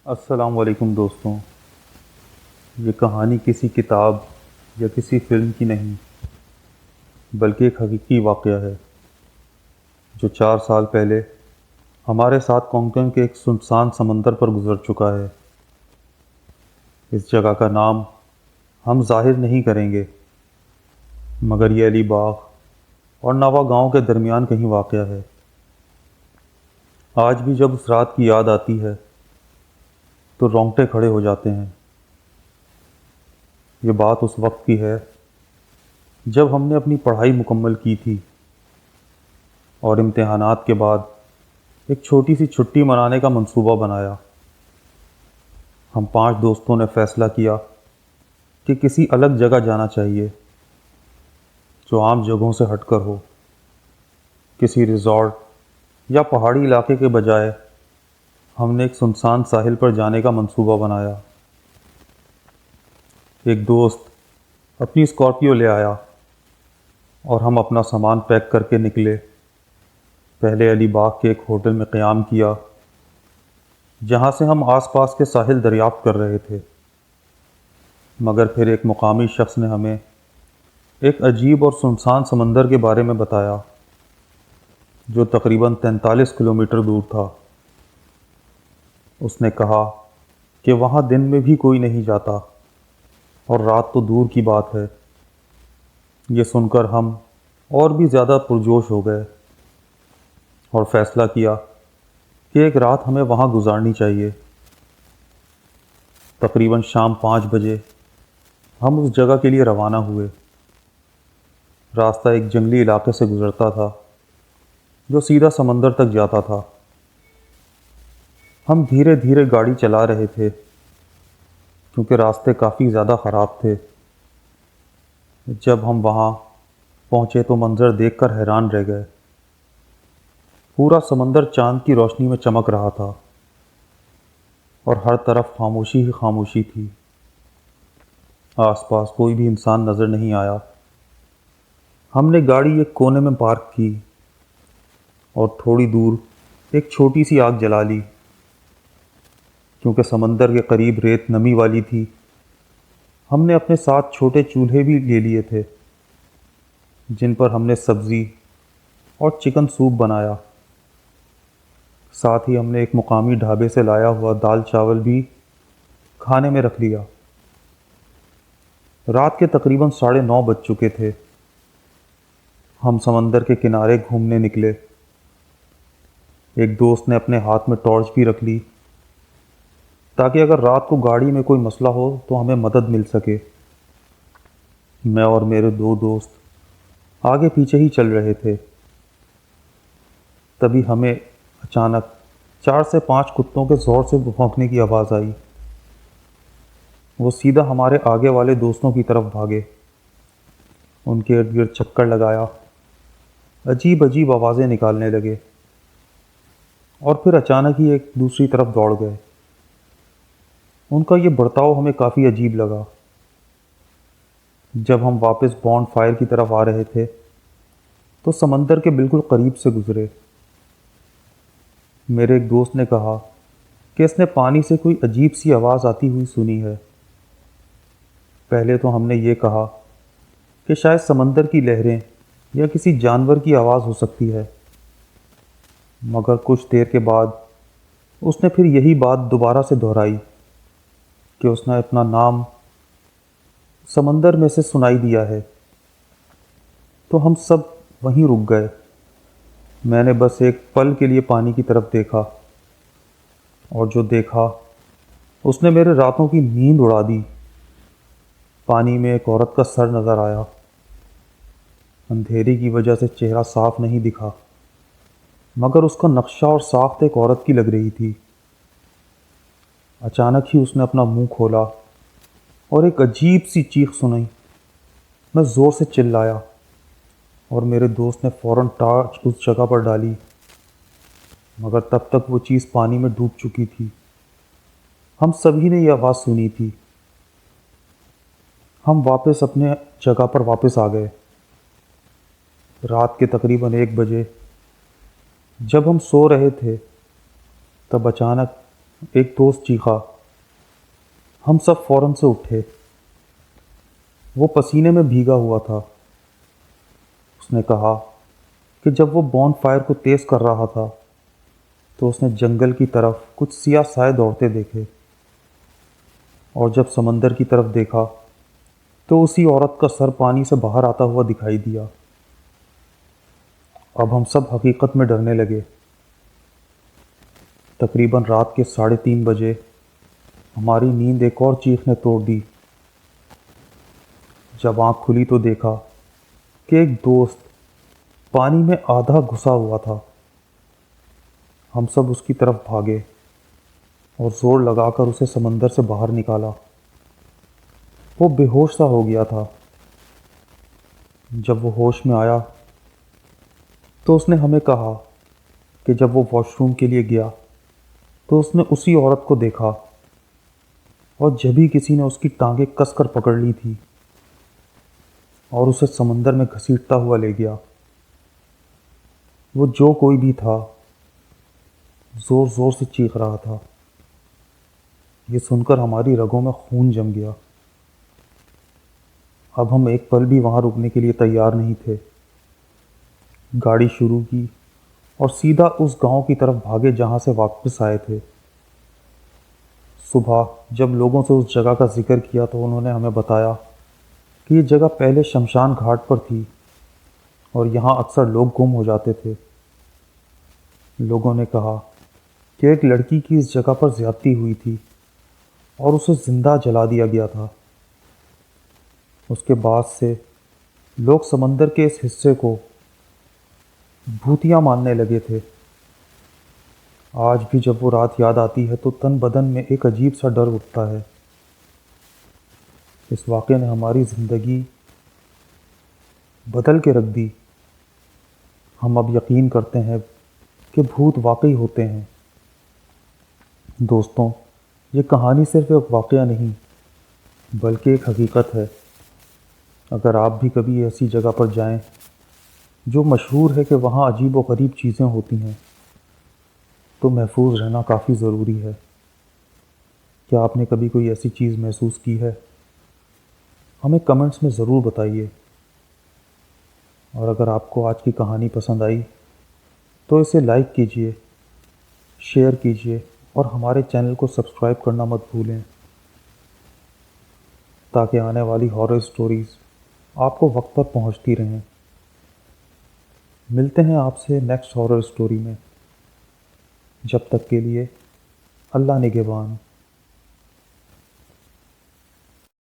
السلام علیکم دوستوں، یہ کہانی کسی کتاب یا کسی فلم کی نہیں بلکہ ایک حقیقی واقعہ ہے جو 4 سال پہلے ہمارے ساتھ کونکن کے ایک سنسان سمندر پر گزر چکا ہے۔ اس جگہ کا نام ہم ظاہر نہیں کریں گے، مگر یہ علی باغ اور نوا گاؤں کے درمیان کہیں واقع ہے۔ آج بھی جب اس رات کی یاد آتی ہے تو رونگٹے کھڑے ہو جاتے ہیں۔ یہ بات اس وقت کی ہے جب ہم نے اپنی پڑھائی مکمل کی تھی اور امتحانات کے بعد ایک چھوٹی سی چھٹی منانے کا منصوبہ بنایا۔ ہم 5 دوستوں نے فیصلہ کیا کہ کسی الگ جگہ جانا چاہیے جو عام جگہوں سے ہٹ کر ہو۔ کسی ریزورٹ یا پہاڑی علاقے کے بجائے ہم نے ایک سنسان ساحل پر جانے کا منصوبہ بنایا۔ ایک دوست اپنی اسکارپیو لے آیا اور ہم اپنا سامان پیک کر کے نکلے۔ پہلے علی باغ کے ایک ہوٹل میں قیام کیا جہاں سے ہم آس پاس کے ساحل دریافت کر رہے تھے، مگر پھر ایک مقامی شخص نے ہمیں ایک عجیب اور سنسان سمندر کے بارے میں بتایا جو تقریباً 43 کلومیٹر دور تھا۔ اس نے کہا کہ وہاں دن میں بھی کوئی نہیں جاتا اور رات تو دور کی بات ہے۔ یہ سن کر ہم اور بھی زیادہ پرجوش ہو گئے اور فیصلہ کیا کہ ایک رات ہمیں وہاں گزارنی چاہیے۔ تقریباً شام 5 بجے ہم اس جگہ کے لیے روانہ ہوئے۔ راستہ ایک جنگلی علاقے سے گزرتا تھا جو سیدھا سمندر تک جاتا تھا۔ ہم دھیرے دھیرے گاڑی چلا رہے تھے کیونکہ راستے کافی زیادہ خراب تھے۔ جب ہم وہاں پہنچے تو منظر دیکھ کر حیران رہ گئے۔ پورا سمندر چاند کی روشنی میں چمک رہا تھا اور ہر طرف خاموشی ہی خاموشی تھی۔ آس پاس کوئی بھی انسان نظر نہیں آیا۔ ہم نے گاڑی ایک کونے میں پارک کی اور تھوڑی دور ایک چھوٹی سی آگ جلا لی۔ کیونکہ سمندر کے قریب ریت نمی والی تھی، ہم نے اپنے ساتھ چھوٹے چولہے بھی لے لیے تھے جن پر ہم نے سبزی اور چکن سوپ بنایا۔ ساتھ ہی ہم نے ایک مقامی ڈھابے سے لایا ہوا دال چاول بھی کھانے میں رکھ لیا۔ رات کے تقریباً 9:30 بج چکے تھے۔ ہم سمندر کے کنارے گھومنے نکلے۔ ایک دوست نے اپنے ہاتھ میں ٹارچ بھی رکھ لی تاکہ اگر رات کو گاڑی میں کوئی مسئلہ ہو تو ہمیں مدد مل سکے۔ میں اور میرے 2 دوست آگے پیچھے ہی چل رہے تھے۔ تبھی ہمیں اچانک 4 سے 5 کتوں کے زور سے بھونکنے کی آواز آئی۔ وہ سیدھا ہمارے آگے والے دوستوں کی طرف بھاگے، ان کے ارد گرد چکر لگایا، عجیب عجیب آوازیں نکالنے لگے اور پھر اچانک ہی ایک دوسری طرف دوڑ گئے۔ ان کا یہ برتاؤ ہمیں کافی عجیب لگا۔ جب ہم واپس بونڈ فائر کی طرف آ رہے تھے تو سمندر کے بالکل قریب سے گزرے۔ میرے ایک دوست نے کہا کہ اس نے پانی سے کوئی عجیب سی آواز آتی ہوئی سنی ہے۔ پہلے تو ہم نے یہ کہا کہ شاید سمندر کی لہریں یا کسی جانور کی آواز ہو سکتی ہے، مگر کچھ دیر کے بعد اس نے پھر یہی بات دوبارہ سے دہرائی کہ اس نے اپنا نام سمندر میں سے سنائی دیا ہے۔ تو ہم سب وہیں رک گئے۔ میں نے بس ایک پل کے لیے پانی کی طرف دیکھا اور جو دیکھا اس نے میرے راتوں کی نیند اڑا دی۔ پانی میں ایک عورت کا سر نظر آیا۔ اندھیرے کی وجہ سے چہرہ صاف نہیں دکھا، مگر اس کا نقشہ اور ساخت ایک عورت کی لگ رہی تھی۔ اچانک ہی اس نے اپنا منہ کھولا اور ایک عجیب سی چیخ سنائی۔ میں زور سے چلایا اور میرے دوست نے فوراً ٹارچ اس جگہ پر ڈالی، مگر تب تک وہ چیز پانی میں ڈوب چکی تھی۔ ہم سبھی نے یہ آواز سنی تھی۔ ہم واپس اپنے جگہ پر واپس آ گئے۔ رات کے تقریباً 1 بجے جب ہم سو رہے تھے تب اچانک ایک دوست چیخا۔ ہم سب فوراً سے اٹھے۔ وہ پسینے میں بھیگا ہوا تھا۔ اس نے کہا کہ جب وہ بون فائر کو تیز کر رہا تھا تو اس نے جنگل کی طرف کچھ سیاہ سائے دوڑتے دیکھے، اور جب سمندر کی طرف دیکھا تو اسی عورت کا سر پانی سے باہر آتا ہوا دکھائی دیا۔ اب ہم سب حقیقت میں ڈرنے لگے۔ تقریباً رات کے 3:30 بجے ہماری نیند ایک اور چیخ نے توڑ دی۔ جب آنکھ کھلی تو دیکھا کہ ایک دوست پانی میں آدھا گھسا ہوا تھا۔ ہم سب اس کی طرف بھاگے اور زور لگا کر اسے سمندر سے باہر نکالا۔ وہ بے ہوش سا ہو گیا تھا۔ جب وہ ہوش میں آیا تو اس نے ہمیں کہا کہ جب وہ واش روم کے لیے گیا تو اس نے اسی عورت کو دیکھا، اور جبھی کسی نے اس کی ٹانگیں کس کر پکڑ لی تھی اور اسے سمندر میں گھسیٹتا ہوا لے گیا۔ وہ جو کوئی بھی تھا زور زور سے چیخ رہا تھا۔ یہ سن کر ہماری رگوں میں خون جم گیا۔ اب ہم ایک پل بھی وہاں رکنے کے لیے تیار نہیں تھے۔ گاڑی شروع کی اور سیدھا اس گاؤں کی طرف بھاگے جہاں سے واپس آئے تھے۔ صبح جب لوگوں سے اس جگہ کا ذکر کیا تو انہوں نے ہمیں بتایا کہ یہ جگہ پہلے شمشان گھاٹ پر تھی اور یہاں اکثر لوگ گم ہو جاتے تھے۔ لوگوں نے کہا کہ ایک لڑکی کی اس جگہ پر زیادتی ہوئی تھی اور اسے زندہ جلا دیا گیا تھا۔ اس کے بعد سے لوگ سمندر کے اس حصے کو بھوتیا ماننے لگے تھے۔ آج بھی جب وہ رات یاد آتی ہے تو تن بدن میں ایک عجیب سا ڈر اٹھتا ہے۔ اس واقعے نے ہماری زندگی بدل کے رکھ دی۔ ہم اب یقین کرتے ہیں کہ بھوت واقعی ہوتے ہیں۔ دوستوں، یہ کہانی صرف ایک واقعہ نہیں بلکہ ایک حقیقت ہے۔ اگر آپ بھی کبھی ایسی جگہ پر جائیں جو مشہور ہے کہ وہاں عجیب و غریب چیزیں ہوتی ہیں تو محفوظ رہنا کافی ضروری ہے۔ کیا آپ نے کبھی کوئی ایسی چیز محسوس کی ہے؟ ہمیں کمنٹس میں ضرور بتائیے۔ اور اگر آپ کو آج کی کہانی پسند آئی تو اسے لائک کیجیے، شیئر کیجیے اور ہمارے چینل کو سبسکرائب کرنا مت بھولیں تاکہ آنے والی ہارر سٹوریز آپ کو وقت پر پہنچتی رہیں۔ ملتے ہیں آپ سے نیکسٹ ہارر سٹوری میں۔ جب تک کے لیے اللہ نگہبان۔